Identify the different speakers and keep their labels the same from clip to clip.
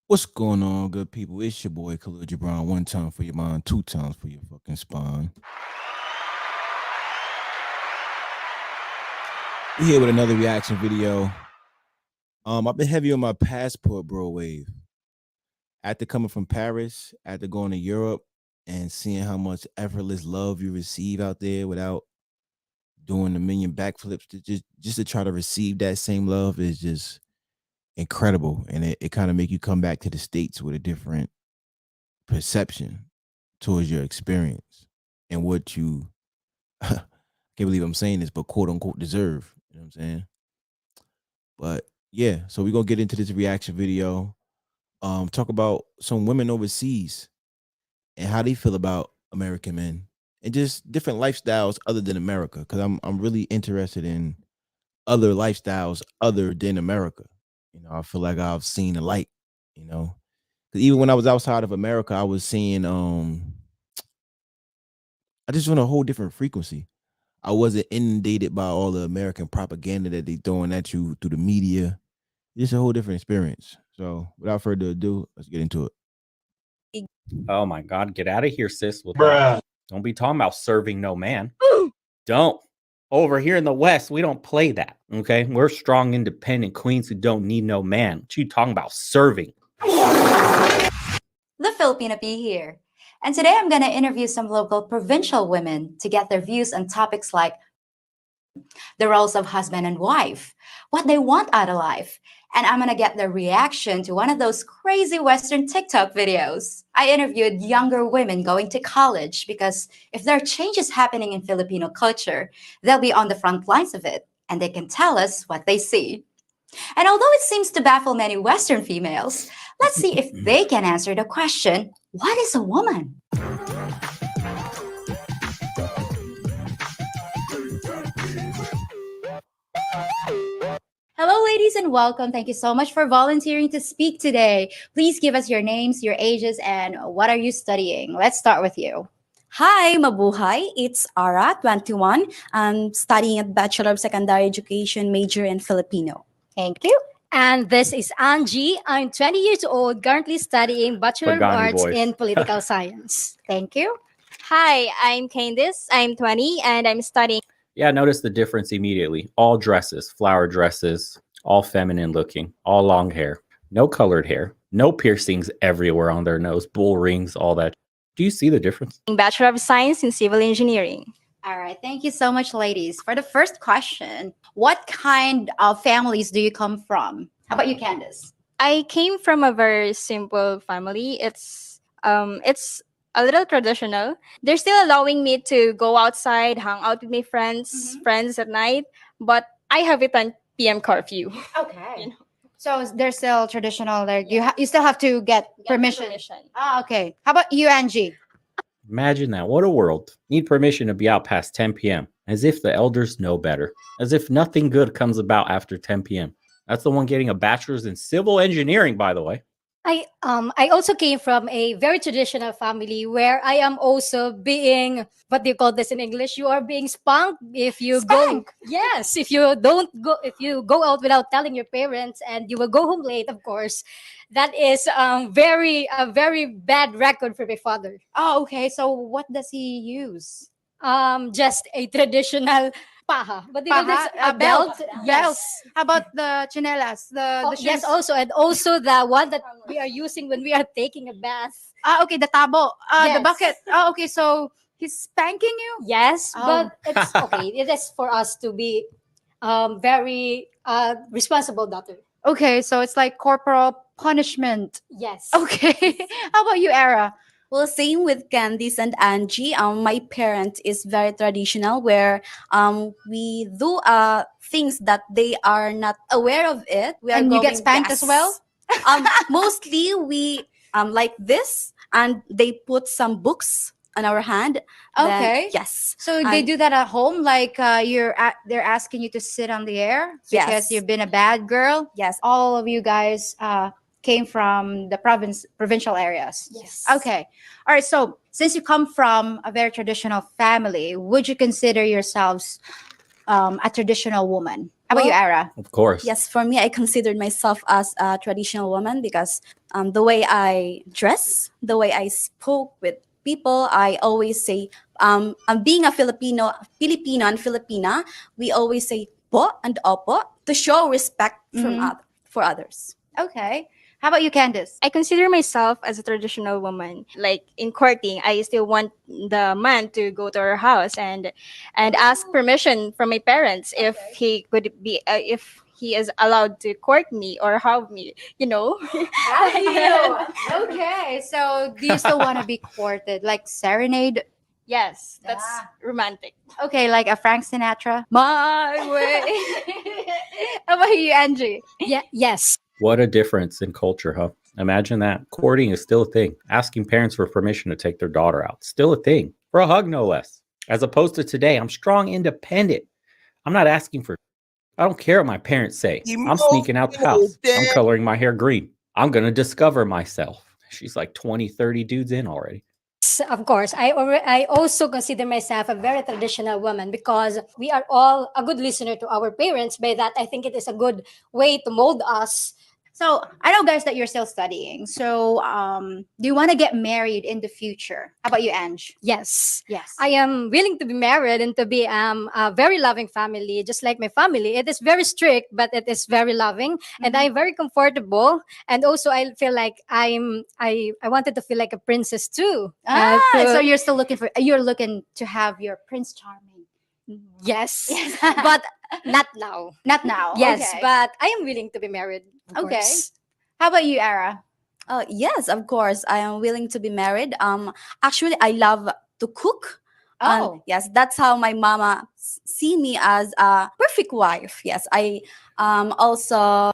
Speaker 1: What's going on, good people? It's your boy Khalil Gibran. One time for your mind, two times for your fucking spine. We here with another reaction video. I've been heavy on my passport, bro. Wave. After coming from Paris, after going to Europe, and seeing how much effortless love you receive out there without doing a million backflips to just to try to receive that same love is just incredible, and it kind of make you come back to the states with a different perception towards your experience and what you can't believe I'm saying this, but quote unquote deserve. You know what I'm saying? But yeah, so we're gonna get into this reaction video. Talk about some women overseas and how they feel about American men and just different lifestyles other than America. Cause I'm really interested in other lifestyles other than America. I feel like I've seen the light, you know. Cause even when I was outside of America, I was seeing I just on a whole different frequency. I wasn't inundated by all the American propaganda that they throwing at you through the media. It's a whole different experience. So without further ado, let's get into it.
Speaker 2: Oh my God, get out of here, sis. With that. Don't be talking about serving no man. Don't. Over here in the West, we don't play that. Okay. We're strong, independent queens who don't need no man. What you talking about serving?
Speaker 3: The Filipina P here. And today I'm going to interview some local provincial women to get their views on topics like the roles of husband and wife, what they want out of life, and I'm going to get their reaction to one of those crazy Western TikTok videos. I interviewed younger women going to college because if there are changes happening in Filipino culture, they'll be on the front lines of it and they can tell us what they see. And although it seems to baffle many Western females, let's see if they can answer the question, what is a woman? Hello, ladies, and welcome. Thank you so much for volunteering to speak today. Please give us your names, your ages, and what are you studying? Let's start with you.
Speaker 4: Hi, mabuhay. It's Ara, 21. I'm studying at Bachelor of Secondary Education, major in Filipino.
Speaker 3: Thank you.
Speaker 5: And this is Angie. I'm 20 years old, currently studying Bachelor of
Speaker 2: Pagani
Speaker 5: Arts
Speaker 2: voice.
Speaker 5: in Political Science.
Speaker 3: Thank you.
Speaker 6: Hi, I'm Candice. I'm 20 and I'm studying.
Speaker 2: Yeah, notice the difference immediately. All dresses, flower dresses, all feminine looking, all long hair, no colored hair, no piercings everywhere on their nose, bull rings, all that. Do you see the difference?
Speaker 6: Bachelor of Science in Civil Engineering.
Speaker 3: All right. Thank you so much, ladies. For the first question, what kind of families do you come from? How about you, Candice?
Speaker 6: I came from a very simple family. It's a little traditional. They're still allowing me to go outside, hang out with my friends at night, but I have a 10 p.m. curfew.
Speaker 3: Okay.
Speaker 6: You know.
Speaker 3: So they're still traditional. Like you still have to get permission. Ah, okay. How about you, Angie?
Speaker 2: Imagine that. What a world. Need permission to be out past 10 p.m. As if the elders know better. As if nothing good comes about after 10 p.m. That's the one getting a bachelor's in civil engineering, by the way.
Speaker 5: I also came from a very traditional family where I am also being, what do you call this in English? You are being spunked if you
Speaker 3: Spank?
Speaker 5: go. Yes, if you go out without telling your parents and you will go home late, of course. That is a very bad record for my father.
Speaker 3: Oh, okay. So what does he use?
Speaker 5: Just a traditional paha. But
Speaker 3: Paha?
Speaker 5: a belt.
Speaker 3: Belt. How about the chinelas? The shoes?
Speaker 5: Yes, also, and also the one that we are using when we are taking a bath.
Speaker 3: Ah, okay. The tabo. The
Speaker 5: Yes.
Speaker 3: bucket. Oh, okay. So he's spanking you?
Speaker 5: Yes,
Speaker 3: Oh.
Speaker 5: but it's okay. It is for us to be very responsible daughter.
Speaker 3: Okay. So it's like corporal punishment.
Speaker 5: Yes.
Speaker 3: Okay. How about you, Era?
Speaker 4: Well, same with Candice and Angie. My parent is very traditional where we do things that they are not aware of it. We are
Speaker 3: And you get
Speaker 4: going
Speaker 3: spanked as well?
Speaker 4: Mostly we like this and they put some books on our hand. Then-
Speaker 3: Okay.
Speaker 4: yes.
Speaker 3: So they
Speaker 4: And-
Speaker 3: do that at home, like they're asking you to sit on the air because
Speaker 4: Yes.
Speaker 3: you've been a bad girl.
Speaker 4: Yes.
Speaker 3: All of you guys came from the provincial areas.
Speaker 5: Yes.
Speaker 3: Okay. All right. So since you come from a very traditional family, would you consider yourselves a traditional woman? How about you,
Speaker 4: Well,
Speaker 3: Ara?
Speaker 2: Of course.
Speaker 4: Yes, for me, I considered myself as a traditional woman because the way I dress, the way I spoke with people, I always say, being a Filipino and Filipina, we always say po and opo to show respect
Speaker 3: Mhm.
Speaker 4: for others.
Speaker 3: Okay. How about you, Candice?
Speaker 6: I consider myself as a traditional woman. Like in courting, I still want the man to go to our house and ask permission from my parents if he could be if he is allowed to court me or have me. You know.
Speaker 3: Have you? Okay. So do you still want to be courted? Like serenade?
Speaker 6: Yes, that's
Speaker 3: Ah.
Speaker 6: romantic.
Speaker 3: Okay, like a Frank Sinatra?
Speaker 6: My way.
Speaker 3: How about you, Angie?
Speaker 5: Yeah, yes.
Speaker 2: What a difference in culture, huh? Imagine that. Courting is still a thing. Asking parents for permission to take their daughter out, still a thing. For a hug, no less. As opposed to today, I'm strong, independent. I'm not asking for. I don't care what my parents say. I'm sneaking out the house. I'm coloring my hair green. I'm going to discover myself. She's like 20, 30 dudes in already.
Speaker 5: Of course, I also consider myself a very traditional woman because we are all a good listener to our parents. By that, I think it is a good way to mold us.
Speaker 3: So I know, guys, that you're still studying. So do you want to get married in the future? How about you, Ange?
Speaker 5: Yes.
Speaker 3: Yes.
Speaker 5: I am willing to be married and to be a very loving family, just like my family. It is very strict, but it is very loving, and
Speaker 3: Mhm.
Speaker 5: I'm very comfortable. And also, I feel like I wanted to feel like a princess too.
Speaker 3: So you're looking to have your Prince Charming.
Speaker 5: Yes,
Speaker 3: Yes.
Speaker 5: but not now.
Speaker 3: Not now.
Speaker 5: Yes,
Speaker 3: Okay.
Speaker 5: but I am willing to be married. Of
Speaker 3: Okay.
Speaker 5: course.
Speaker 3: How about you, Ara?
Speaker 4: Yes, of course, I am willing to be married. Actually, I love to cook.
Speaker 3: Oh.
Speaker 4: Yes, that's how my mama see me as a perfect wife. Yes, I also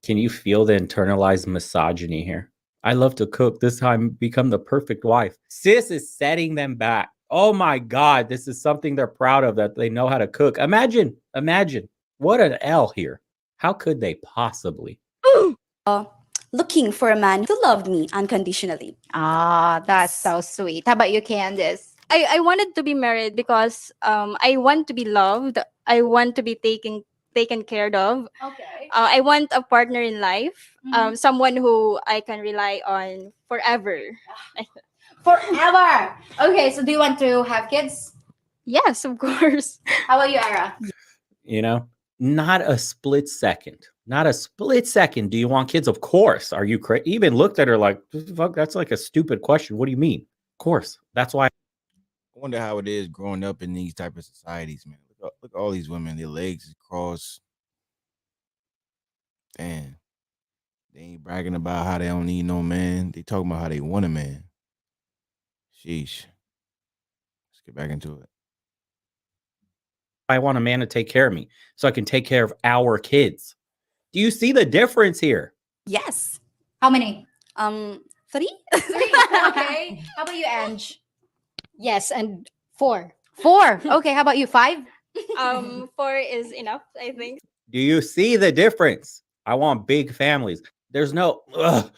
Speaker 2: Can you feel the internalized misogyny here? I love to cook. This time become the perfect wife. Sis is setting them back. Oh my God, this is something they're proud of, that they know how to cook. Imagine. What an L here. How could they possibly?
Speaker 4: looking for a man who loved me unconditionally.
Speaker 3: Ah, that's so sweet. How about you, Candice?
Speaker 6: I wanted to be married because I want to be loved. I want to be taken care of.
Speaker 3: Okay.
Speaker 6: I want a partner in life,
Speaker 3: Mhm.
Speaker 6: someone who I can rely on forever.
Speaker 3: Forever. Okay, so do you want to have kids?
Speaker 6: Yes, of course.
Speaker 3: How about you, Ara?
Speaker 2: You know, not a split second. Not a split second. Do you want kids? Of course. Are you crazy? Even looked at her like, fuck, that's like a stupid question. What do you mean? Of course. That's why.
Speaker 1: I wonder how it is growing up in these type of societies, man. Look at all these women, their legs is crossed. Damn. They ain't bragging about how they don't need no man. They talking about how they want a man. Sheesh. Let's get back into it.
Speaker 2: I want a man to take care of me so I can take care of our kids. Do you see the difference here?
Speaker 4: Yes.
Speaker 3: How many?
Speaker 4: 3.
Speaker 3: Three. Okay. How about you, Ange?
Speaker 5: Yes, and 4.
Speaker 3: 4. Okay. How about you? 5?
Speaker 6: 4 is enough, I think.
Speaker 2: Do you see the difference? I want big families. There's no, I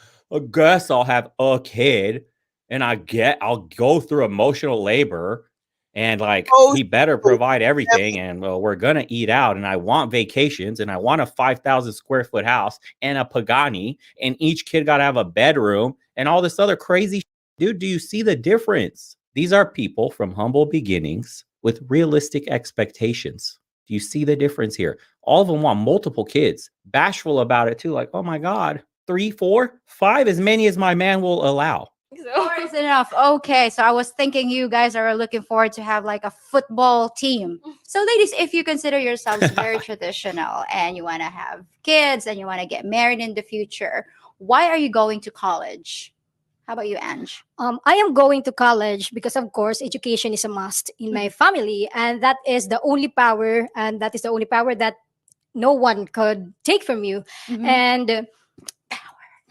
Speaker 2: guess I'll have a kid and I'll go through emotional labor and like he better provide everything. And well, we're going to eat out and I want vacations and I want a 5,000 square foot house and a Pagani and each kid got to have a bedroom and all this other crazy. Dude, do you see the difference? These are people from humble beginnings with realistic expectations. Do you see the difference here? All of them want multiple kids, bashful about it too. Like, oh my God, 3, 4, 5, as many as my man will allow.
Speaker 3: 4 is enough. Okay. So I was thinking you guys are looking forward to have like a football team. So, ladies, if you consider yourselves very traditional and you want to have kids and you want to get married in the future, why are you going to college? How about you, Ange?
Speaker 5: I am going to college because, of course, education is a must in my family, and that is the only power, that no one could take from you.
Speaker 3: Mhm.
Speaker 5: And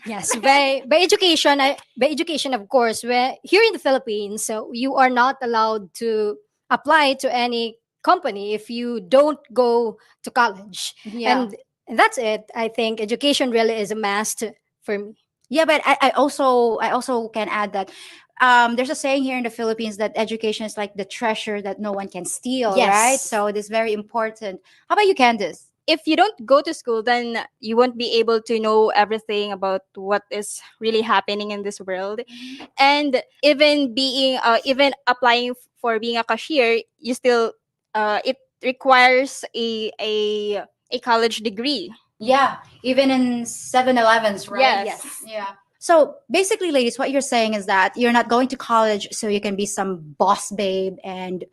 Speaker 5: yes, by education, of course, where here in the Philippines, so you are not allowed to apply to any company if you don't go to college,
Speaker 3: Yeah.
Speaker 5: and that's it. I think education really is a must for me.
Speaker 3: Yeah, but I also can add that there's a saying here in the Philippines that education is like the treasure that no one can steal,
Speaker 5: Yes.
Speaker 3: right? So it is very important. How about you, Candice?
Speaker 6: if you don't go to school, then you won't be able to know everything about what is really happening in this world. And even even applying for being a cashier, you still it requires a college degree.
Speaker 3: Yeah, even in 7-Elevens, right?
Speaker 6: Yes.
Speaker 3: Yeah. So basically, ladies, what you're saying is that you're not going to college so you can be some boss babe and,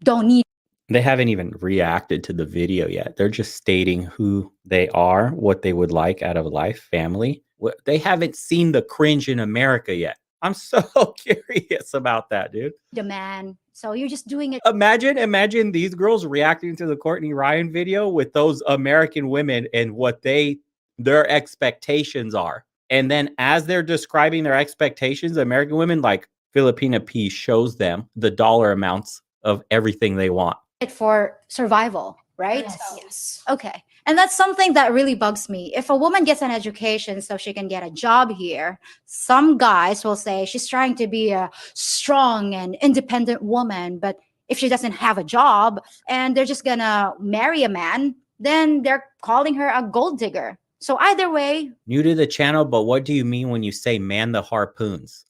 Speaker 3: don't need.
Speaker 2: They haven't even reacted to the video yet. They're just stating who they are, what they would like out of life, family. They haven't seen the cringe in America yet. I'm so curious about that, dude.
Speaker 3: a man. So you're just doing it.
Speaker 2: Imagine these girls reacting to the Courtney Ryan video with those American women and what their expectations are. And then as they're describing their expectations, American women, like Filipina P, shows them the dollar amounts of everything they want.
Speaker 3: For survival, right?
Speaker 4: Yes.
Speaker 3: Okay. And that's something that really bugs me. If a woman gets an education so she can get a job here, some guys will say she's trying to be a strong and independent woman. But if she doesn't have a job and they're just gonna marry a man, then they're calling her a gold digger. So either way,
Speaker 2: New to the channel, but what do you mean when you say man the harpoons?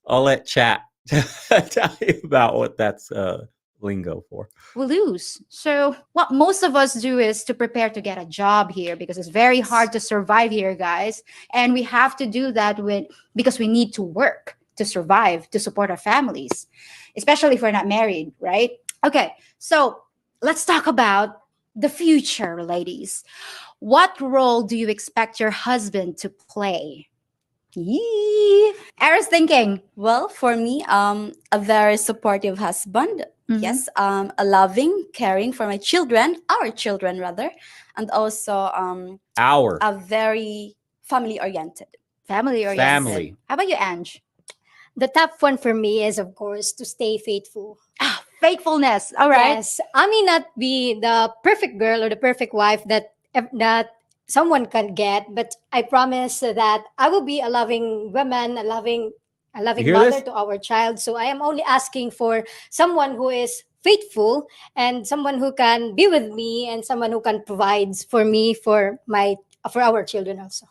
Speaker 2: I'll let chat tell you about what that's lingo for.
Speaker 3: we lose. So what most of us do is to prepare to get a job here because it's very hard to survive here, guys. And we have to do that because we need to work to survive, to support our families, especially if we're not married, right? Okay, so let's talk about the future, ladies. What role do you expect your husband to play? Ara's thinking.
Speaker 4: Well, for me, a very supportive husband.
Speaker 3: Mhm.
Speaker 4: Yes, a loving, caring for my children, our children rather, and also a very family oriented.
Speaker 3: Family oriented.
Speaker 2: Family.
Speaker 3: How about you, Ange?
Speaker 5: The top one for me is, of course, to stay faithful.
Speaker 3: Faithfulness. All right.
Speaker 5: Yes, I may not be the perfect girl or the perfect wife that someone can get, but I promise that I will be a loving woman, a loving
Speaker 2: You hear
Speaker 5: mother
Speaker 2: this?
Speaker 5: to our child. So I am only asking for someone who is faithful and someone who can be with me and someone who can provide for me for our children also.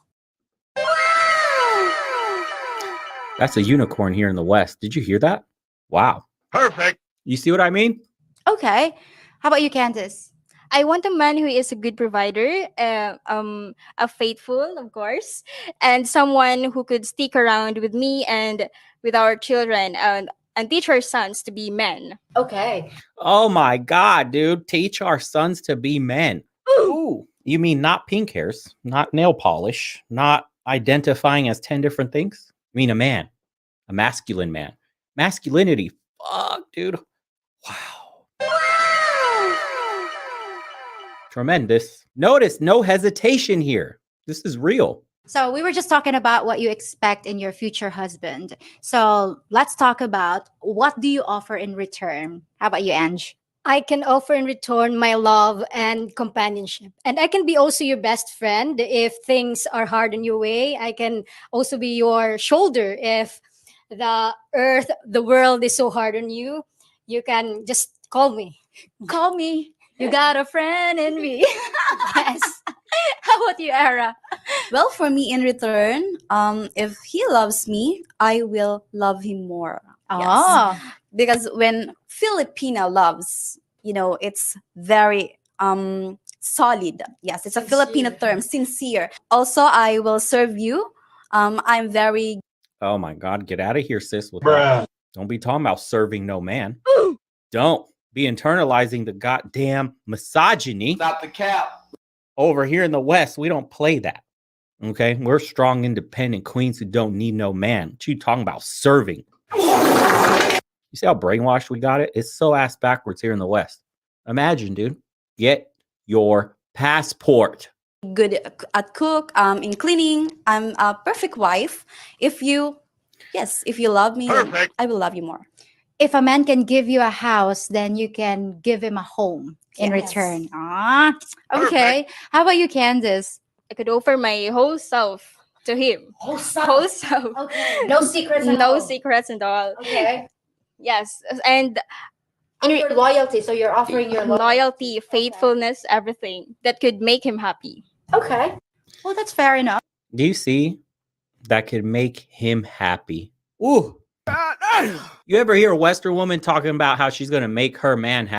Speaker 2: That's a unicorn here in the West. Did you hear that? Wow.
Speaker 7: Perfect.
Speaker 2: You see what I mean?
Speaker 3: Okay. How about you, Candice?
Speaker 6: I want a man who is a good provider, a faithful, of course, and someone who could stick around with me and with our children and teach our sons to be men.
Speaker 3: Okay.
Speaker 2: Oh my God, dude. Teach our sons to be men. Ooh. You mean not pink hairs, not nail polish, not identifying as 10 different things? You mean a man, a masculine man. Masculinity. Fuck, dude. Wow. Tremendous. Notice no hesitation here. This is real.
Speaker 3: So we were just talking about what you expect in your future husband. So let's talk about what do you offer in return? How about you, Ange?
Speaker 5: I can offer in return my love and companionship. And I can be also your best friend if things are hard on your way. I can also be your shoulder if the world is so hard on you. You can just call me.
Speaker 3: Call me. You got a friend in me.
Speaker 5: Yes.
Speaker 3: How about you, Ara?
Speaker 4: Well, for me, in return, if he loves me, I will love him more.
Speaker 3: Oh.
Speaker 4: Because when Filipina loves, it's very solid. Yes, it's a Filipino term, sincere. Also, I will serve you. I'm very
Speaker 2: Oh my God. Get out of here, sis. With that. Don't be talking about serving no man. Don't be internalizing the goddamn misogyny.
Speaker 7: Stop the cap.
Speaker 2: Over here in the West, we don't play that. Okay? We're strong, independent queens who don't need no man. What you talking about serving? You see how brainwashed we got it? It's so ass backwards here in the West. Imagine, dude. Get your passport.
Speaker 4: good at cook, in cleaning. I'm a perfect wife. If you love me, then
Speaker 7: Perfect.
Speaker 4: I will love you more.
Speaker 3: If a man can give you a house, then you can give him a home in
Speaker 4: Yes.
Speaker 3: return. Okay. How about you, Candice?
Speaker 6: I could offer my whole self to him. Whole self.
Speaker 3: Okay. No secrets.
Speaker 6: No secrets and all.
Speaker 3: Okay.
Speaker 6: Yes, and
Speaker 3: Your loyalty. So you're offering your
Speaker 6: loyalty, faithfulness, everything that could make him happy.
Speaker 3: Okay. Well, that's fair enough.
Speaker 2: Do you see? That could make him happy. Ooh. You ever hear a Western woman talking about how she's going to make her man happy?